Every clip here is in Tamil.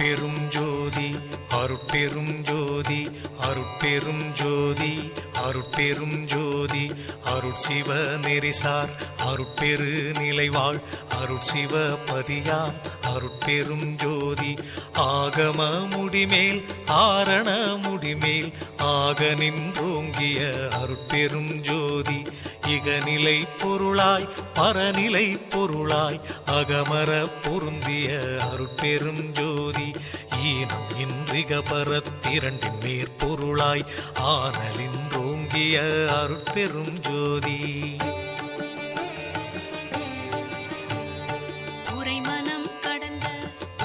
அருட்பெரும் ஜோதி அருட்பெரும் ஜோதி அருட்பெரும் ஜோதி அருட்பெரும் ஜோதி அருட்சிவ நெறிசார் அருட்பெரு நிலைவாழ் அருட்சிவ பதியாம் அருட்பெரும் ஜோதி ஆகம முடிமேல் ஆரண முடிமேல் ஆக நின்றோங்கிய அருட்பெரும் ஜோதி இகநிலை பொருளாய் பரநிலை பொருளாய் அகமர பொருந்திய அருட்பெரும் ஜோதி ஈனம் இன்றிக பரத்திரண்டின் மேற்பொருளாய் ஆனலின்றோங்கிய அருட்பெரும் ஜோதி உரைமனம் கடந்த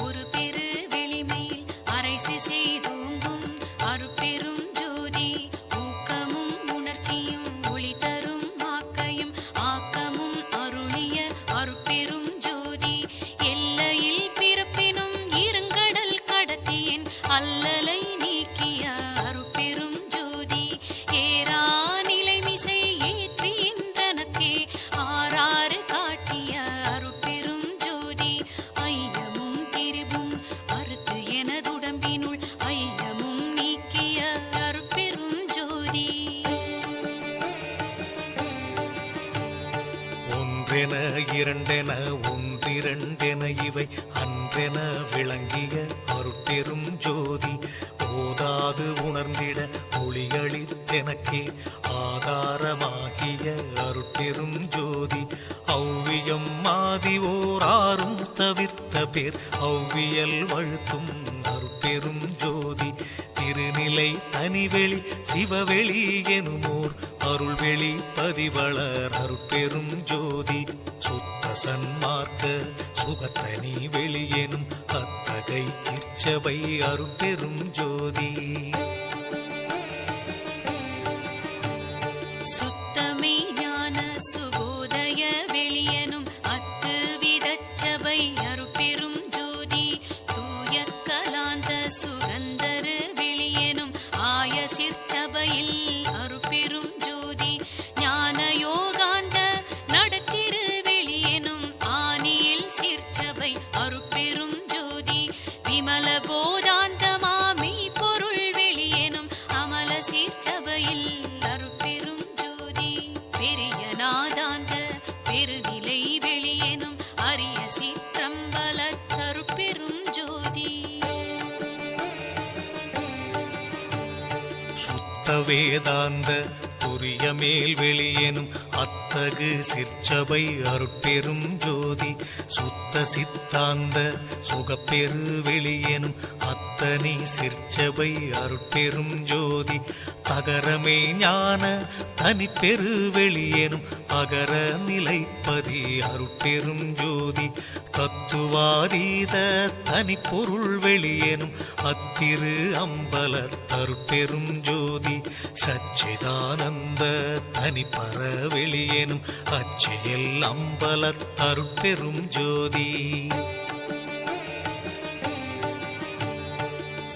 ஒரு பெரு வெளிமேல் அரைசி செய்தோங்கும் அருட்பெரும் ஜோதி ஊக்கமும் உணர்ச்சியும் ஒளி தரும் ஆக்கையும் ஆக்கமும் அருளிய அருட்பெரும் ஜோதி எல்லையில் பிறப்பினும் இருங்கடல் கடத்தியின் அல்லலை நீக்கிய அருட்பெரும் ஜோதி ஏரா நிலைமிசை ஏற்றின்றனக்கே ஆறாறு காட்டிய அருட்பெரும் ஜோதி ஐயமும் திரிவும் அறுத்து எனதுடம்பினுள் ஐயமும் நீக்கிய அருட்பெரும் ஜோதி ஒன்றென இரண்டென ஒன்றிரண்டென இவை அன்றென விளங்கிய அருட்பெரும் ஜோதி ஓதாது உணர்ந்திட ஒளியளித்தெனக்கே ஆதாரமாகிய அருட்பெரும் ஜோதி ஔவியம் மாதி ஓராறும் தவிர்த்த பேர் ஔவியல் வழுத்தும் அருட்பெரும் ஜோதி திருநிலை தனிவெளி சிவவெளி எனுமோர் அருள்வெளி பதிவளர் அருட்பெரும் ஜோதி சுத்த சன்மார்க்க சுகத்தனி வெளியெனும் அத்தகை சிற்சபை அருட்பெரும் ஜோதி சுத்தமே ஞான சுகோதய வெளியனும் அத்து விதச்சபை அருட்பெரும் ஜோதி தூய கலாந்த சுகந்தரு வெளியனும் ஆய சிற்சபையில் அருட்பெரும் ஜோதி ஞான யோகாந்த நடத்திரு வெளியனும் ஆனியில் சிற்சபை அருட்பெரும் ஜோதி விமல போதாந்தமாமை பொருள் வெளியனும் அமல சிற்சபையில் அருட்பெரும் ஜோதி பெரிய நாதாந்த பெருநிலை வெளியனும் அரிய சிற்றம்பல அருட்பெரும் ஜோதி சுத்த வேதாந்த துரிய மேல் வெளியெனும் அத்தகு சிற்சபை அருட்பெரும் ஜோதி சுத்த சித்தாந்த சுகப்பெரு வெளியெனும் அத்தனி சிற்சபை அருட்பெரும் ஜோதி தகரமே ஞான தனிப்பெரு வெளியெனும் அகர நிலைப்பதி அருட்பெரும் ஜோதி தத்துவாதீத தனிப்பொருள் வெளியெனும் அத்திரு அம்பல அருட்பெரும் ஜோதி சச்சிதானந்த தனிப்பர வெளியெனும் அச்சியல் அம்பல அருட்பெரும் ஜோதி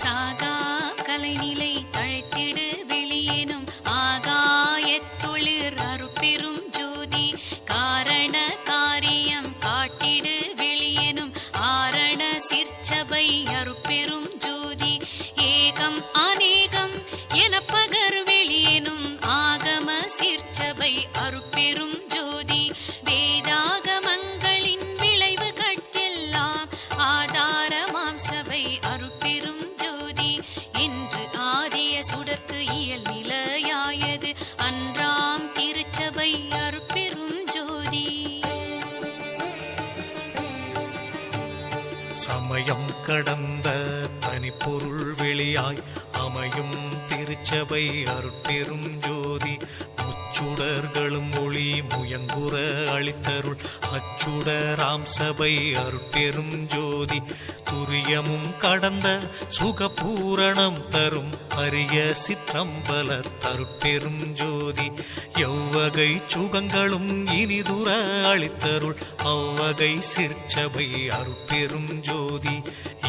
சாகா கலைநிலை தழைத்திடு வெளியேனும் ஆகாயத்தொழிற் அருட்பெரும் ஜோதி காரண காரியம் காட்டிடு வெளியேனும் ஆரண சிற்சபை அருட்பெரும் ஜோதி ஏகம் அநேகம் எனப்பகர் வெளியேனும் ஆகம சிற்சபை அருட்பெரும் ஜோதி வேதாகமங்களின் விளைவு கட்டெல்லாம் ஆதாரமாம் சபை அருட்பெரும் ஜோதி என்று ஆதிய சுடர்க்கு இயல் நிலையாயது அன்றாம் திருச்சபை அருட்பெரும் ஜோதி சமயம் கடந்த தனிப்பொருள் வெளியாய் அமையும் திருச்சபை அருட்பெரும் ஜோதி முச்சுடர்களும் ஒளி முயங்குற அளித்தருள் அச்சுடராம் சபை அருட்பெரும் ஜோதி துரியமும் கடந்த சுகபூரணம் தரும் அரிய சிற்றம்பல அருட்பெரும் ஜோதி எவ்வகை சுகங்களும் இனிதுர அளித்தருள் அவ்வகை சிற்சபை அருட்பெரும் ஜோதி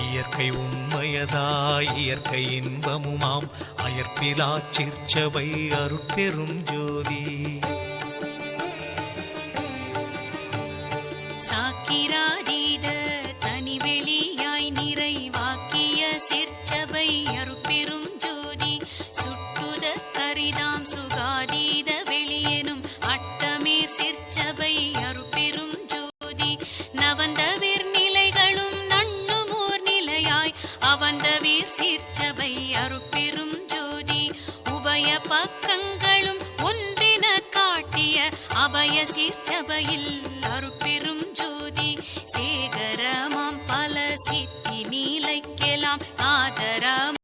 இயற்கை உண்மையதாய் இயற்கை இன்பமுமாம் அயற்பிலா சிற்சபை அருட்பெரும் ஜோதி சாக்கிராதீத தனிவெளியாய் நிறைவாக்கிய பக்கங்களும் ஒன்றின காட்டிய அபய சீர்ச்சபையில் அருட்பெரும்